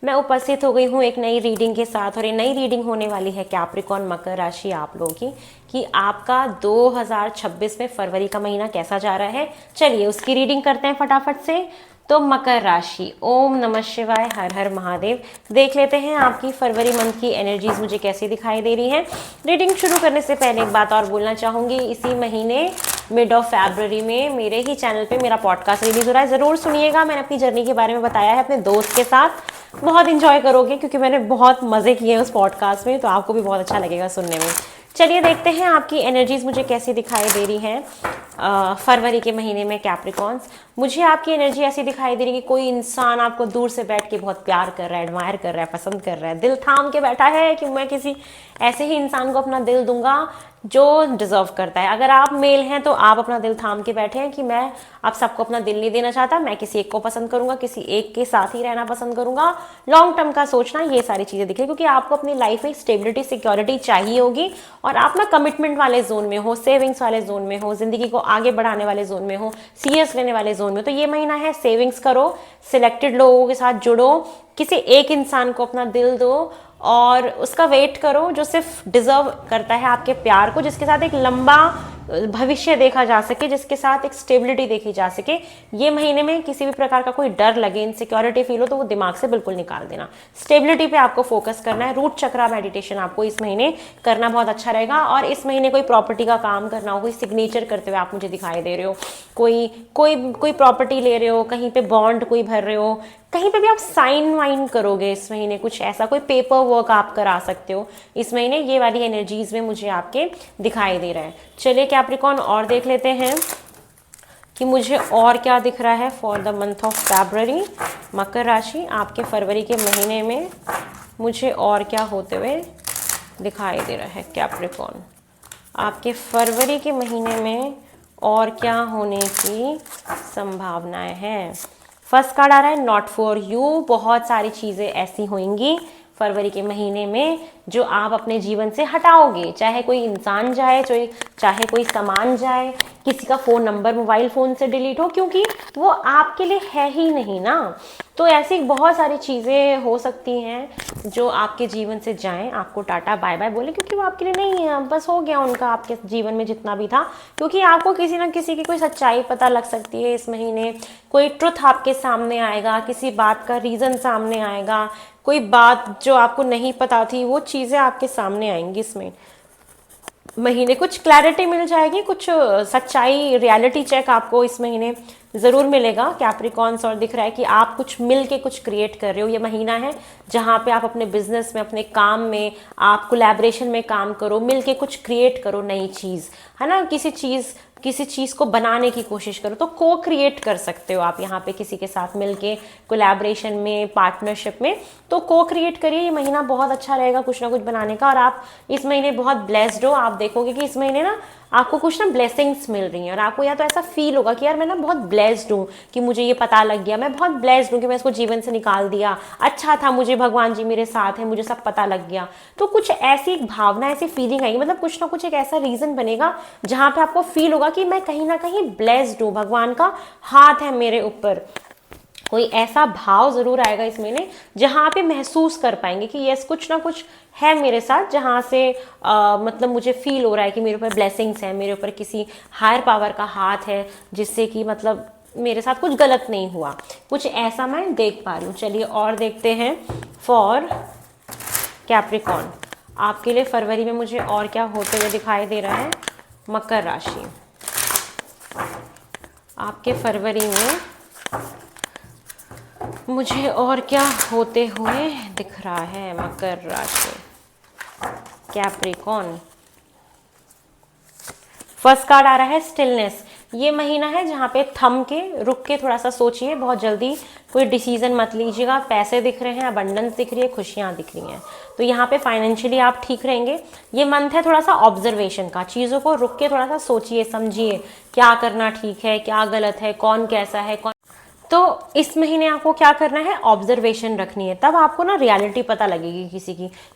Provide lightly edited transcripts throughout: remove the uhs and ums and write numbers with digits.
मैं उपस्थित हो गई हूँ एक नई रीडिंग के साथ। और ये नई रीडिंग होने वाली है कैप्रिकॉर्न मकर राशि आप लोगों की कि आपका 2026 में फरवरी का महीना कैसा जा रहा है। चलिए उसकी रीडिंग करते हैं फटाफट से। तो मकर राशि, ओम नमः शिवाय, हर हर महादेव। देख लेते हैं आपकी फरवरी मंथ की एनर्जीज मुझे कैसी दिखाई दे रही हैं। रीडिंग शुरू करने से पहले एक बात और बोलना चाहूँगी, इसी महीने मिड ऑफ फरवरी में मेरे ही चैनल पे मेरा पॉडकास्ट रिलीज हो रहा है, ज़रूर सुनिएगा। मैंने अपनी जर्नी के बारे में बताया है अपने दोस्त के साथ, बहुत इंजॉय करोगे क्योंकि मैंने बहुत मज़े किए हैं उस पॉडकास्ट में, तो आपको भी बहुत अच्छा लगेगा सुनने में। चलिए देखते हैं आपकी एनर्जीज मुझे कैसी दिखाई दे रही हैं फरवरी के महीने में कैप्रिकॉर्न्स। मुझे आपकी एनर्जी ऐसी दिखाई दे रही है कि कोई इंसान आपको दूर से बैठ के बहुत प्यार कर रहा है, एडमायर कर रहा है, पसंद कर रहा है, दिल थाम के बैठा है कि मैं किसी ऐसे ही इंसान को अपना दिल दूंगा जो डिजर्व करता है। अगर आप मेल हैं तो आप अपना दिल थाम के बैठे हैं कि मैं आप सबको अपना दिल नहीं देना चाहता, मैं किसी एक को पसंद करूंगा, किसी एक के साथ ही रहना पसंद करूंगा, लॉन्ग टर्म का सोचना, ये सारी चीजें दिख रही, क्योंकि आपको अपनी लाइफ में स्टेबिलिटी सिक्योरिटी चाहिए होगी और आप ना कमिटमेंट वाले जोन में हो, सेविंग्स वाले जोन में हो, जिंदगी को आगे बढ़ाने वाले जोन में हो, सीरियस लेने वाले जोन में। तो ये महीना है सेविंग्स करो, सिलेक्टेड लोगों के साथ जुड़ो, किसी एक इंसान को अपना दिल दो और उसका वेट करो जो सिर्फ डिजर्व करता है आपके प्यार को, जिसके साथ एक लंबा भविष्य देखा जा सके, जिसके साथ एक स्टेबिलिटी देखी जा सके। ये महीने में किसी भी प्रकार का कोई डर लगे, इनसिक्योरिटी फील हो तो वो दिमाग से बिल्कुल निकाल देना। स्टेबिलिटी पे आपको फोकस करना है। रूट चक्रा मेडिटेशन आपको इस महीने करना बहुत अच्छा रहेगा। और इस महीने कोई प्रॉपर्टी का काम करना हो, कोई सिग्नेचर करते हुए आप मुझे दिखाई दे रहे हो, कोई कोई कोई प्रॉपर्टी ले रहे हो, कहीं पे बॉन्ड कोई भर रहे हो, कहीं पे भी आप साइन वाइन करोगे इस महीने, कुछ ऐसा कोई पेपर वर्क आप करा सकते हो इस महीने। ये वाली एनर्जीज में मुझे आपके दिखाई दे रहा है। चलिए कैप्रिकॉर्न और देख लेते हैं कि मुझे और क्या दिख रहा है for the month of February. मकर राशि आपके फरवरी के महीने में मुझे और क्या होते हुए दिखाई दे रहा है। कैप्रिकॉर्न आपके फरवरी के महीने में और क्या होने की संभावनाएं हैं। फर्स्ट कार्ड आ रहा है नॉट फॉर यू। बहुत सारी चीज़ें ऐसी होंगी फरवरी के महीने में जो आप अपने जीवन से हटाओगे, चाहे कोई इंसान जाए, चाहे कोई सामान जाए, किसी का फ़ोन नंबर मोबाइल फ़ोन से डिलीट हो, क्योंकि वो आपके लिए है ही नहीं ना। तो ऐसी बहुत सारी चीज़ें हो सकती हैं जो आपके जीवन से जाएं, आपको टाटा बाय बाय बोले, क्योंकि वो आपके लिए नहीं है, बस हो गया उनका आपके जीवन में जितना भी था। क्योंकि आपको किसी ना किसी की कोई सच्चाई पता लग सकती है इस महीने, कोई ट्रुथ आपके सामने आएगा, किसी बात का रीज़न सामने आएगा, कोई बात जो आपको नहीं पता थी वो चीज़ें आपके सामने आएंगी इसमें महीने। कुछ क्लैरिटी मिल जाएगी, कुछ सच्चाई, रियलिटी चेक आपको इस महीने ज़रूर मिलेगा कैप्रिकॉर्न्स। और दिख रहा है कि आप कुछ मिल के कुछ क्रिएट कर रहे हो। ये महीना है जहाँ पे आप अपने बिजनेस में, अपने काम में, आप कोलैबोरेशन में काम करो, मिल के कुछ क्रिएट करो, नई चीज़ है ना, किसी चीज़ को बनाने की कोशिश करो। तो को क्रिएट कर सकते हो आप यहाँ पे किसी के साथ मिलके, कोलैबोरेशन में, पार्टनरशिप में। तो को क्रिएट करिए। ये महीना बहुत अच्छा रहेगा कुछ ना कुछ बनाने का। और आप इस महीने बहुत ब्लेस्ड हो। आप देखोगे कि इस महीने ना आपको कुछ ना ब्लेसिंग्स मिल रही हैं और आपको या तो ऐसा फील होगा कि यार मैं ना बहुत ब्लेस्ड हूँ कि मुझे ये पता लग गया, मैं बहुत ब्लेस्ड हूँ कि मैं इसको जीवन से निकाल दिया, अच्छा था, मुझे भगवान जी मेरे साथ है, मुझे सब पता लग गया। तो कुछ ऐसी एक भावना, ऐसी फीलिंग आएगी, मतलब कुछ ना कुछ एक ऐसा रीजन बनेगा जहाँ पे आपको फील होगा कि मैं कहीं ना कहीं ब्लेस्ड हूँ, भगवान का हाथ है मेरे ऊपर। कोई ऐसा भाव जरूर आएगा इस महीने जहां पे महसूस कर पाएंगे कि यस कुछ ना कुछ है मेरे साथ, जहां से मतलब मुझे फील हो रहा है कि मेरे ऊपर ब्लेसिंग्स है, मेरे ऊपर किसी हायर पावर का हाथ है, जिससे कि मतलब मेरे साथ कुछ गलत नहीं हुआ। कुछ ऐसा मैं देख पा रही हूँ। चलिए और देखते हैं फॉर कैप्रिकॉर्न आपके लिए फरवरी में मुझे और क्या होते हुए दिखाई दे रहा है। मकर राशि आपके फरवरी में मुझे और क्या होते हुए दिख रहा है। मकर राशि कैप्रिकॉर्न फर्स्ट कार्ड आ रहा है स्टिलनेस। ये महीना है जहाँ पे थम के, रुक के थोड़ा सा सोचिए, बहुत जल्दी कोई डिसीजन मत लीजिएगा। पैसे दिख रहे हैं, अबंडेंस दिख रही है, खुशियाँ दिख रही हैं, तो यहाँ पे फाइनेंशियली आप ठीक रहेंगे। ये मंथ है थोड़ा सा ऑब्जर्वेशन का, चीज़ों को रुक के थोड़ा सा सोचिए, समझिए क्या करना ठीक है, क्या गलत है, कौन कैसा है, कौन। तो इस महीने आपको क्या करना है, ऑब्जर्वेशन रखनी है, तब आपको ना रियलिटी पता लगेगी,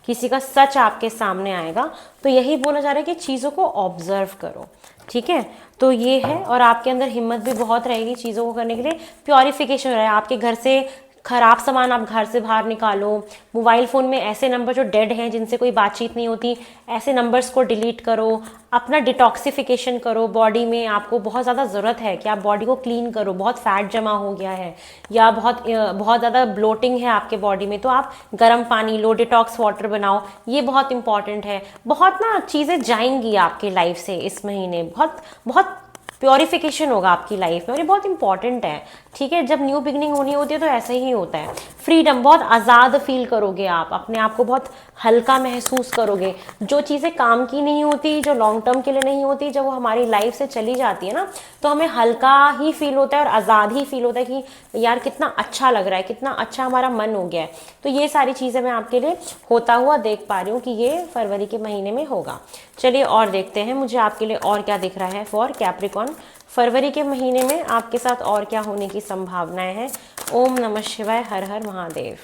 किसी का सच आपके सामने आएगा। तो यही बोला जा रहा है कि चीज़ों को ऑब्जर्व करो, ठीक है। तो ये है, और आपके अंदर हिम्मत भी बहुत रहेगी चीज़ों को करने के लिए। प्योरिफिकेशन हो रहा है आपके घर से, खराब सामान आप घर से बाहर निकालो। मोबाइल फ़ोन में ऐसे नंबर जो डेड हैं, जिनसे कोई बातचीत नहीं होती, ऐसे नंबर्स को डिलीट करो। अपना डिटॉक्सिफिकेशन करो। बॉडी में आपको बहुत ज़्यादा ज़रूरत है कि आप बॉडी को क्लीन करो। बहुत फैट जमा हो गया है या बहुत ज़्यादा ब्लोटिंग है आपके बॉडी में, तो आप गर्म पानी लो, डिटॉक्स वाटर बनाओ। ये बहुत इंपॉर्टेंट है। बहुत ना चीज़ें जाएंगी आपकी लाइफ से इस महीने, बहुत बहुत प्योरिफिकेशन होगा आपकी लाइफ में, और ये बहुत इंपॉर्टेंट है। ठीक है, जब न्यू बिगनिंग होनी होती है तो ऐसा ही होता है। फ्रीडम, बहुत आज़ाद फील करोगे आप, अपने आप को बहुत हल्का महसूस करोगे। जो चीज़ें काम की नहीं होती, जो लॉन्ग टर्म के लिए नहीं होती, जब वो हमारी लाइफ से चली जाती है ना, तो हमें हल्का ही फील होता है और आज़ाद ही फील होता है कि यार कितना अच्छा लग रहा है, कितना अच्छा हमारा मन हो गया है। तो ये सारी चीज़ें मैं आपके लिए होता हुआ देख पा रही हूँ कि ये फरवरी के महीने में होगा। चलिए और देखते हैं मुझे आपके लिए और क्या दिख रहा है फॉर कैप्रिकॉन। फरवरी के महीने में आपके साथ और क्या होने की संभावनाएं हैं। ओम नमः शिवाय, हर हर महादेव।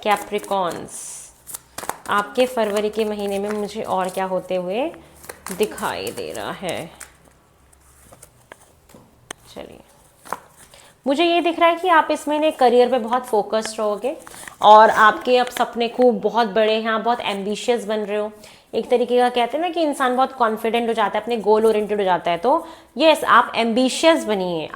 कैप्रिकॉन्स, आपके फरवरी के महीने में मुझे और क्या होते हुए दिखाई दे रहा है। चलिए, मुझे ये दिख रहा है कि आप इस महीने करियर पे बहुत फोकस्ड रहोगे और आपके अब सपने खूब बहुत बड़े हैं। आप बहुत एम्बिशियस बन रहे हो। एक तरीके का कहते हैं ना कि इंसान बहुत कॉन्फिडेंट हो जाता है, अपने गोल ओरिएंटेड हो जाता है। तो यस, आप एम्बिशियस बनिए।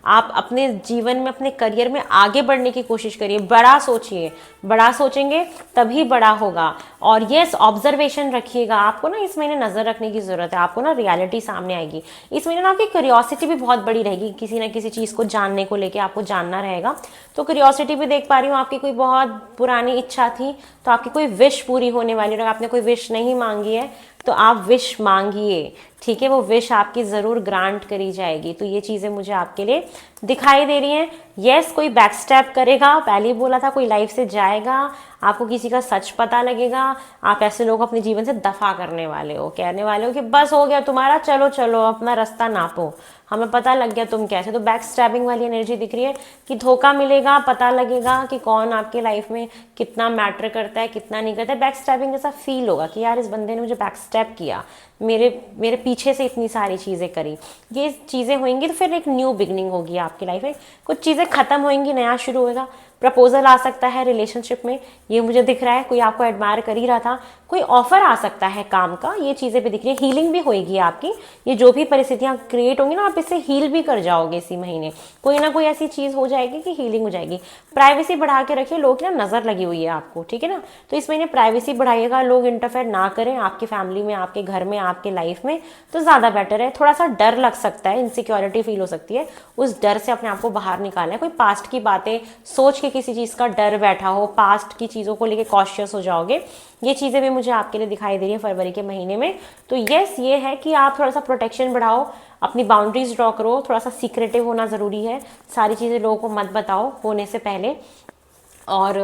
आप अपने जीवन में, अपने करियर में आगे बढ़ने की कोशिश करिए। बड़ा सोचिए, बड़ा सोचेंगे तभी बड़ा होगा। और यस, ऑब्जर्वेशन रखिएगा। आपको ना इस महीने नज़र रखने की ज़रूरत है। आपको ना रियलिटी सामने आएगी इस महीने ना। आपकी क्यूरियोसिटी भी बहुत बड़ी रहेगी, किसी ना किसी चीज़ को जानने को लेके आपको जानना रहेगा। तो क्यूरियोसिटी भी देख पा रही हूँ। आपकी कोई बहुत पुरानी इच्छा थी तो आपकी कोई विश पूरी होने वाली है। अगर आपने कोई विश नहीं मांगी है तो आप विश मांगिए, ठीक है। वो विश आपकी ज़रूर ग्रांट करी जाएगी। तो ये चीज़ें मुझे आपके लिए दिखाई दे रही हैं। यस, कोई बैक स्टेप करेगा, पहले ही बोला था, कोई लाइफ से जाएगा, आपको किसी का सच पता लगेगा। आप ऐसे लोग अपने जीवन से दफा करने वाले हो, कहने वाले हो कि बस हो गया तुम्हारा, चलो चलो अपना रास्ता नापो, हमें पता लग गया तुम कैसे। तो बैक स्टैबिंग वाली एनर्जी दिख रही है कि धोखा मिलेगा, पता लगेगा कि कौन आपके लाइफ में कितना मैटर करता है, कितना नहीं करता है। बैक स्टैबिंग जैसा फील होगा कि यार इस बंदे ने मुझे बैक स्टैप किया, मेरे पीछे से इतनी सारी चीज़ें करी। ये चीज़ें होंगी तो फिर एक न्यू बिगनिंग होगी आपकी लाइफ में। कुछ चीज़ें खत्म होंगी, नया शुरू होगा। प्रपोजल आ सकता है रिलेशनशिप में, ये मुझे दिख रहा है। कोई आपको एडमायर कर ही रहा था, कोई ऑफर आ सकता है काम का, ये चीज़ें भी दिख रही है। हीलिंग भी होएगी आपकी। ये जो भी परिस्थितियां क्रिएट होंगी ना, आप इससे हील भी कर जाओगे इसी महीने। कोई ना कोई ऐसी चीज़ हो जाएगी कि हीलिंग हो जाएगी। प्राइवेसी बढ़ा के रखिए, लोग ना नज़र लगी हुई है आपको, ठीक है ना। तो इस महीने प्राइवेसी बढ़ाइएगा, लोग इंटरफेयर ना करें आपकी फैमिली में, आपके घर में, आपके लाइफ में, तो ज़्यादा बेटर है। थोड़ा सा डर लग सकता है, इनसिक्योरिटी फील हो सकती है, उस डर से अपने आप को बाहर निकालना है। कोई पास्ट की बातें सोच के किसी चीज़ का डर बैठा हो, पास्ट की चीज़ों को लेके कॉशियस हो जाओगे। ये चीज़ें भी मुझे आपके लिए दिखाई दे रही है फरवरी के महीने में। तो यस, ये है कि आप थोड़ा सा प्रोटेक्शन बढ़ाओ, अपनी बाउंड्रीज ड्रॉ करो, थोड़ा सा सीक्रेटिव होना ज़रूरी है। सारी चीज़ें लोगों को मत बताओ होने से पहले। और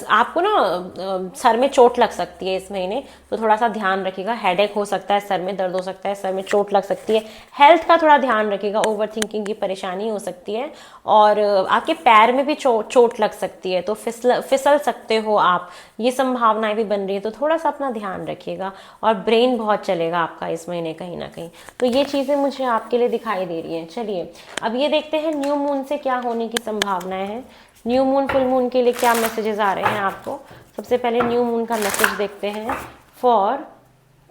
आपको ना सर में चोट लग सकती है इस महीने, तो थोड़ा सा ध्यान रखिएगा। हेडेक हो सकता है, सर में दर्द हो सकता है, सर में चोट लग सकती है। हेल्थ का थोड़ा ध्यान रखिएगा, ओवर थिंकिंग की परेशानी हो सकती है। और आपके पैर में भी चोट लग सकती है, तो फिसल सकते हो आप, ये संभावनाएं भी बन रही है। तो थोड़ा सा अपना ध्यान रखिएगा। और ब्रेन बहुत चलेगा आपका इस महीने कहीं ना कहीं। तो ये चीज़ें मुझे आपके लिए दिखाई दे रही हैं। चलिए अब ये देखते हैं न्यू मून से क्या होने की संभावनाएं हैं। न्यू मून, फुल मून के लिए क्या मैसेजेस आ रहे हैं आपको। सबसे पहले न्यू मून का मैसेज देखते हैं फॉर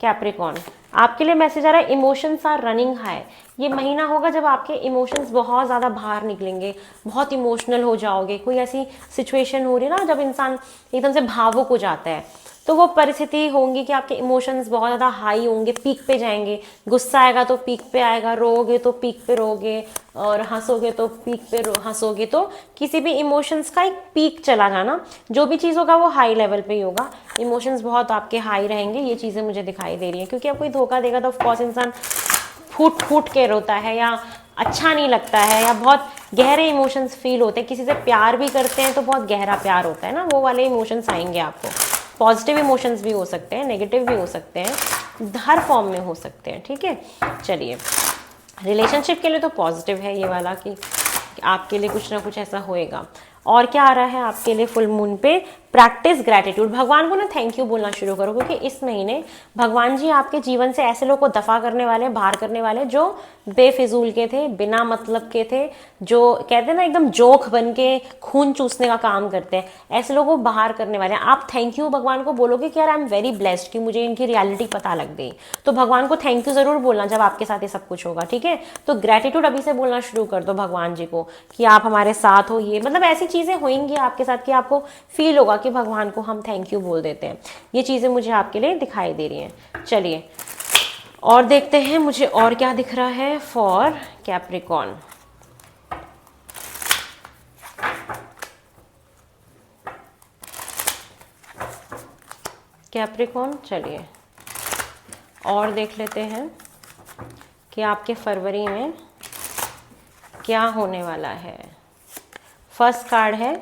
कैप्रिकॉन। आपके लिए मैसेज आ रहा है, इमोशंस आर रनिंग हाई। ये महीना होगा जब आपके इमोशंस बहुत ज़्यादा बाहर निकलेंगे, बहुत इमोशनल हो जाओगे। कोई ऐसी सिचुएशन हो रही है ना जब इंसान एकदम से भावुक हो जाता है, तो वो परिस्थिति होंगी कि आपके इमोशंस बहुत ज़्यादा हाई होंगे, पीक पे जाएंगे। गुस्सा आएगा तो पीक पे आएगा, रोओगे तो पीक पे रोगे, और हंसोगे तो पीक पे हंसोगे। तो किसी भी इमोशंस का एक पीक चला जाना, जो भी चीज़ होगा वो हाई लेवल पे ही होगा। इमोशंस बहुत आपके हाई रहेंगे, ये चीज़ें मुझे दिखाई दे रही हैं। क्योंकि अब कोई धोखा देगा तो ऑफकोर्स इंसान फूट फूट के रोता है, या अच्छा नहीं लगता है, या बहुत गहरे इमोशंस फील होते हैं। किसी से प्यार भी करते हैं तो बहुत गहरा प्यार होता है ना, वो वाले इमोशंस आएंगे आपको। पॉजिटिव इमोशंस भी हो सकते हैं, नेगेटिव भी हो सकते हैं, हर फॉर्म में हो सकते हैं, ठीक है। चलिए, रिलेशनशिप के लिए तो पॉजिटिव है ये वाला कि आपके लिए कुछ ना कुछ ऐसा होएगा। और क्या आ रहा है आपके लिए फुल मून पे। प्रैक्टिस ग्रेटिट्यूड, भगवान को ना थैंक यू बोलना शुरू करो, क्योंकि इस महीने भगवान जी आपके जीवन से ऐसे लोगों को दफा करने वाले, बाहर करने वाले जो बेफिजूल के थे, बिना मतलब के थे, जो कहते हैं ना एकदम जोक बन के खून चूसने का काम करते हैं, ऐसे लोगों को बाहर करने वाले हैं। आप थैंक यू भगवान को बोलोगे कि यार आई एम वेरी ब्लेस्ड कि मुझे इनकी रियलिटी पता लग गई, तो भगवान को थैंक यू जरूर बोलना जब आपके साथ ये सब कुछ होगा, ठीक है। तो ग्रेटिट्यूड अभी से बोलना शुरू कर दो भगवान जी को कि आप हमारे साथ हो, ये मतलब ऐसी चीजें होंगी आपके साथ कि आपको फील होगा कि भगवान को हम थैंक यू बोल देते हैं। ये चीजें मुझे आपके लिए दिखाई दे रही हैं। चलिए और देखते हैं मुझे और क्या दिख रहा है फॉर कैप्रिकॉर्न। कैप्रिकॉर्न चलिए और देख लेते हैं कि आपके फरवरी में क्या होने वाला है। फर्स्ट कार्ड है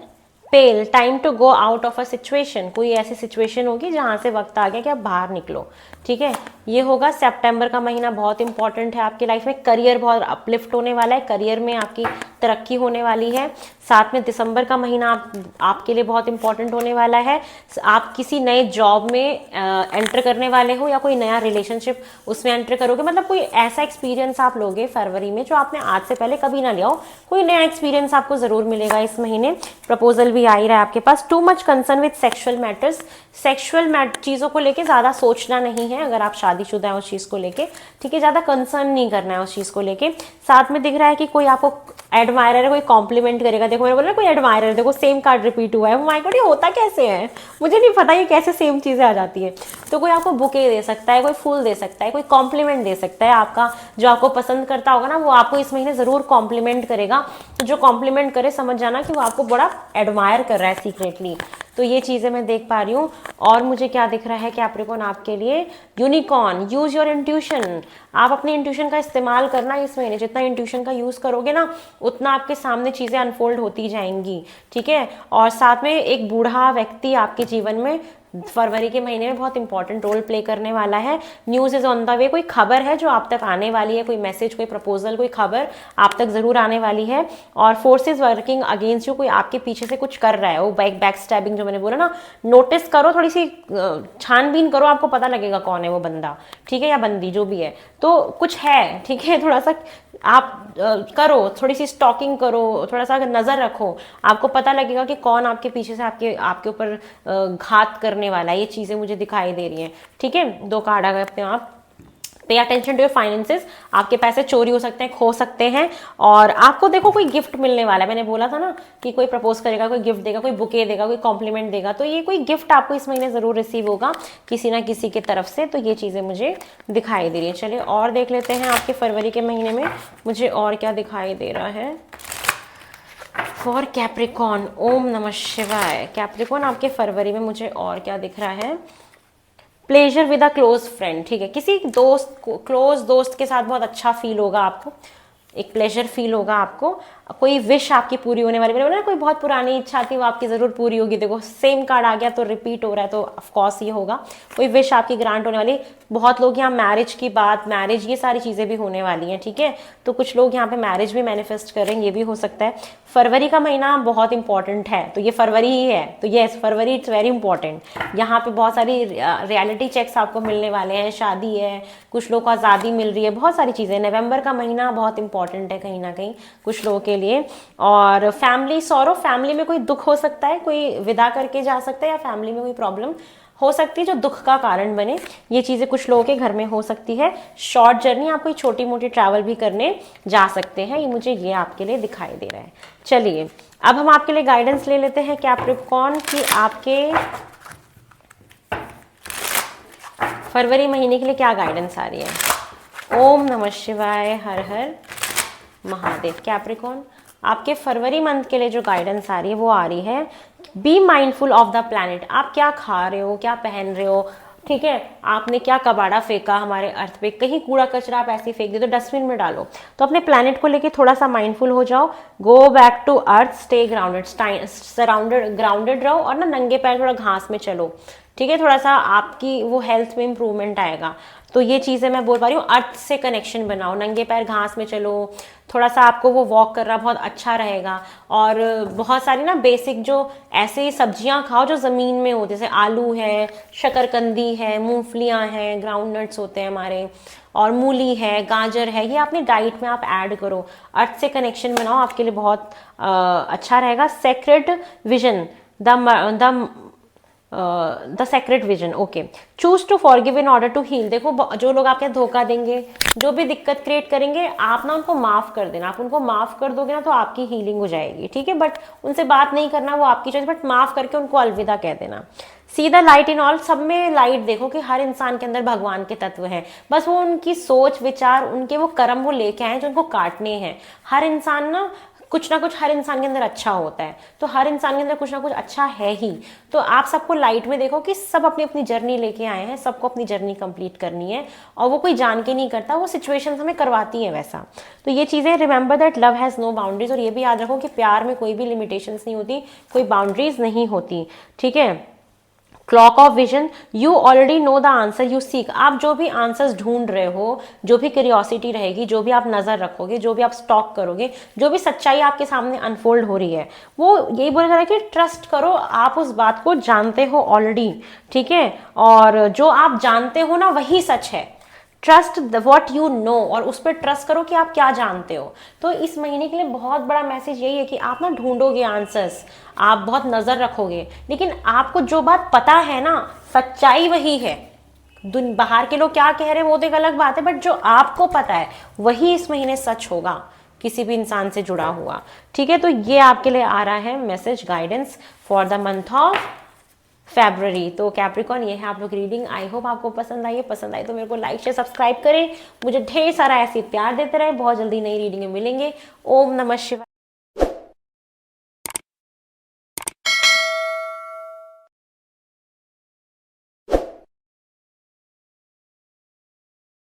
pale, time to go out of a situation. कोई ऐसी सिचुएशन होगी जहां से वक्त आ गया कि आप बाहर निकलो, ठीक है। ये होगा सितंबर का महीना, बहुत इंपॉर्टेंट है आपकी लाइफ में। करियर बहुत अपलिफ्ट होने वाला है, करियर में आपकी तरक्की होने वाली है। साथ में दिसंबर का महीना आपके लिए बहुत इंपॉर्टेंट होने वाला है। आप किसी नए जॉब में एंटर करने वाले हो या कोई नया रिलेशनशिप उसमें एंटर करोगे, मतलब कोई ऐसा एक्सपीरियंस आप लोगे फरवरी में जो आपने आज से पहले कभी ना लिया हो। कोई नया एक्सपीरियंस आपको जरूर मिलेगा इस महीने। प्रपोजल भी आ ही रहा है आपके पास। Too much concern with sexual matters, sexual चीजों को लेके ज्यादा सोचना नहीं है अगर आप शादीशुदा है उस चीज को लेके, ठीक है। ज्यादा कंसर्न नहीं करना है उस चीज को लेके। साथ में दिख रहा है कि कोई आपको एडमायरर है, कोई कॉम्प्लीमेंट करेगा। देखो मैंने बोला कोई एडमायरर, देखो सेम कार्ड रिपीट हुआ है। माय गॉड, ये होता कैसे है, मुझे नहीं पता ये कैसे सेम चीजें आ जाती है। तो कोई आपको बुके दे सकता है, कोई फूल दे सकता है, कोई कॉम्प्लीमेंट दे सकता है। आपका जो आपको पसंद करता होगा ना वो आपको इस महीने जरूर कॉम्प्लीमेंट करेगा। तो जो कॉम्प्लीमेंट करे समझ जाना कि वो आपको बड़ा एडमायर कर रहा है सीक्रेटली। तो ये चीजें मैं देख पा रही हूँ। और मुझे क्या दिख रहा है कैप्रिकॉर्न आपके लिए, यूनिकॉर्न, यूज योर इंट्यूशन। आप अपने इंट्यूशन का इस्तेमाल करना इस महीने। जितना इंट्यूशन का यूज करोगे ना उतना आपके सामने चीजें अनफोल्ड होती जाएंगी, ठीक है। और साथ में एक बूढ़ा व्यक्ति आपके जीवन में फरवरी के महीने में बहुत इंपॉर्टेंट रोल प्ले करने वाला है। News is on the way, कोई खबर है जो आप तक आने वाली है, कोई मैसेज, कोई प्रपोजल, कोई खबर आप तक जरूर आने वाली है। और फोर्सेस वर्किंग अगेंस्ट यू, कोई आपके पीछे से कुछ कर रहा है, वो बैक स्टैबिंग जो मैंने बोला ना, नोटिस करो, थोड़ी सी छानबीन करो, आपको पता लगेगा कौन है वो बंदा, ठीक है, या बंदी जो भी है। तो कुछ है, ठीक है, थोड़ा सा आप करो, थोड़ी सी स्टॉकिंग करो, थोड़ा सा नजर रखो, आपको पता लगेगा कि कौन आपके पीछे से आपके ऊपर घात करने वाला है। ये चीजें मुझे दिखाई दे रही हैं, ठीक है। 2 कार्ड आ गए अपने आप। Pay attention to your finances, आपके पैसे चोरी हो सकते हैं, खो सकते हैं। और आपको देखो कोई गिफ्ट मिलने वाला है। मैंने बोला था ना कि कोई प्रपोज करेगा, कोई गिफ्ट देगा, कोई बुके देगा, कोई कॉम्प्लीमेंट देगा। तो ये कोई गिफ्ट आपको इस महीने जरूर रिसीव होगा किसी ना किसी की तरफ से। तो ये चीजें मुझे दिखाई दे रही है। चलिए और देख लेते हैं आपके फरवरी के महीने में मुझे और क्या दिखाई दे रहा है फॉर कैप्रिकॉर्न। ओम नमः शिवाय। कैप्रिकॉर्न आपके फरवरी में मुझे और क्या दिख रहा है, pleasure with a close friend, ठीक है। किसी दोस्त को, क्लोज दोस्त के साथ बहुत अच्छा फील होगा आपको, एक प्लेजर फील होगा आपको। कोई विश आपकी पूरी होने वाली, मैंने बोला ना कोई बहुत पुरानी इच्छा थी वो आपकी जरूर पूरी होगी। देखो सेम कार्ड आ गया तो रिपीट हो रहा है, तो ऑफ कोर्स ये होगा, कोई विश आपकी ग्रांट होने वाली। बहुत लोग यहाँ मैरिज की बात, मैरिज, ये सारी चीजें भी होने वाली हैं, ठीक है। तो कुछ लोग यहाँ पे मैरिज भी मैनिफेस्ट करेंगे, ये भी हो सकता है। फरवरी का महीना बहुत इंपॉर्टेंट है, तो ये फरवरी ही है, तो yes February it's very important. यहाँ पे बहुत सारी रियलिटी चेक्स आपको मिलने वाले हैं, शादी है, कुछ लोग को आज़ादी मिल रही है, बहुत सारी चीज़ें। नवंबर का महीना बहुत इंपॉर्टेंट है कहीं ना कहीं कुछ लोगों के लिए। और फैमिली सॉरो, फैमिली में कोई दुख हो सकता है, कोई विदा करके जा सकता है, या फैमिली में कोई प्रॉब्लम हो सकती है जो दुख का कारण बने। ये चीज़ें कुछ लोगों के घर में हो सकती है। शॉर्ट जर्नी, आप कोई छोटी मोटी ट्रैवल भी करने जा सकते हैं, ये मुझे ये आपके लिए दिखाई दे रहा है। चलिए अब हम आपके लिए गाइडेंस ले लेते हैं कैप्रिकॉर्न की आपके फरवरी महीने के लिए क्या गाइडेंस आ रही है। ओम नमः शिवाय, हर हर महादेव। कैप्रिकॉर्न आपके फरवरी मंथ के लिए जो गाइडेंस आ रही है वो आ रही है, be mindful of the planet. आप क्या खा रहे हो, क्या पहन रहे हो, ठीक है, आपने क्या कबाड़ा फेंका हमारे अर्थ पे, कहीं कूड़ा कचरा आप ऐसे फेंक दे तो डस्टबिन में डालो। तो अपने प्लैनेट को लेके थोड़ा सा माइंडफुल हो जाओ। Go back to earth, stay grounded, surrounded, grounded रहो। और ना नंगे पैर थोड़ा घास में चलो, ठीक है, थोड़ा सा आपकी वो हेल्थ में इंप्रूवमेंट आएगा। तो ये चीज़ें मैं बोल पा रही हूँ, अर्थ से कनेक्शन बनाओ, नंगे पैर घास में चलो, थोड़ा सा आपको वो वॉक करना बहुत अच्छा रहेगा। और बहुत सारी ना बेसिक जो ऐसे सब्जियां खाओ जो ज़मीन में होती, जैसे आलू है, शकरकंदी है, मूंगफलियां हैं, ग्राउंड नट्स होते हैं हमारे, और मूली है, गाजर है, ये अपनी डाइट में आप ऐड करो, अर्थ से कनेक्शन बनाओ, आपके लिए बहुत अच्छा रहेगा। Sacred vision, the secret vision, okay. Choose to forgive in order to heal. देखो जो लोग आपके धोखा देंगे, जो भी दिक्कत क्रिएट करेंगे, आप ना उनको माफ कर देना। आप उनको माफ कर दोगे ना तो आपकी हीलिंग हो जाएगी, ठीक है। बट उनसे बात नहीं करना, वो आपकी चॉइस, बट माफ करके उनको अलविदा कह देना। See the light in all, सब में लाइट देखो कि हर इंसान के अंदर भगवान के तत्व हैं, बस वो उनकी सोच विचार, उनके वो कर्म वो लेके आए जो उनको काटने हैं। हर इंसान ना कुछ हर इंसान के अंदर अच्छा होता है, तो हर इंसान के अंदर कुछ ना कुछ अच्छा है ही। तो आप सबको लाइट में देखो कि सब अपनी अपनी जर्नी लेके आए हैं, सबको अपनी जर्नी कंप्लीट करनी है, और वो कोई जान के नहीं करता, वो सिचुएशंस हमें करवाती हैं वैसा। तो ये चीज़ें, remember that love has no boundaries, और ये भी याद रखो कि प्यार में कोई भी लिमिटेशंस नहीं होती, कोई बाउंड्रीज नहीं होती, ठीक है। Clock of vision, you already know the answer you seek. आप जो भी आंसर्स ढूंढ रहे हो, जो भी क्यूरियोसिटी रहेगी, जो भी आप नजर रखोगे, जो भी आप स्टॉक करोगे, जो भी सच्चाई आपके सामने अनफोल्ड हो रही है, वो यही बोला जा रहा है कि ट्रस्ट करो, आप उस बात को जानते हो ऑलरेडी, ठीक है। और जो आप जानते हो ना वही सच है। ट्रस्ट व्हाट यू नो, और उस पर ट्रस्ट करो कि आप क्या जानते हो। तो इस महीने के लिए बहुत बड़ा मैसेज यही है कि आप ना ढूंढोगे आंसर्स, आप बहुत नजर रखोगे, लेकिन आपको जो बात पता है ना, सच्चाई वही है। बाहर के लोग क्या कह रहे हैं वो तो एक अलग बात है, बट जो आपको पता है वही इस महीने सच होगा, किसी भी इंसान से जुड़ा हुआ, ठीक है। तो ये आपके लिए आ रहा है message, guidance for the month of फरवरी। तो कैप्रिकॉन, ये है आप लोग रीडिंग। आई होप आपको पसंद आई है, पसंद आई तो मेरे को लाइक शेयर सब्सक्राइब करें, मुझे ढेर सारा ऐसे प्यार देते रहे। बहुत जल्दी नई रीडिंग में मिलेंगे। ओम नमः शिवाय।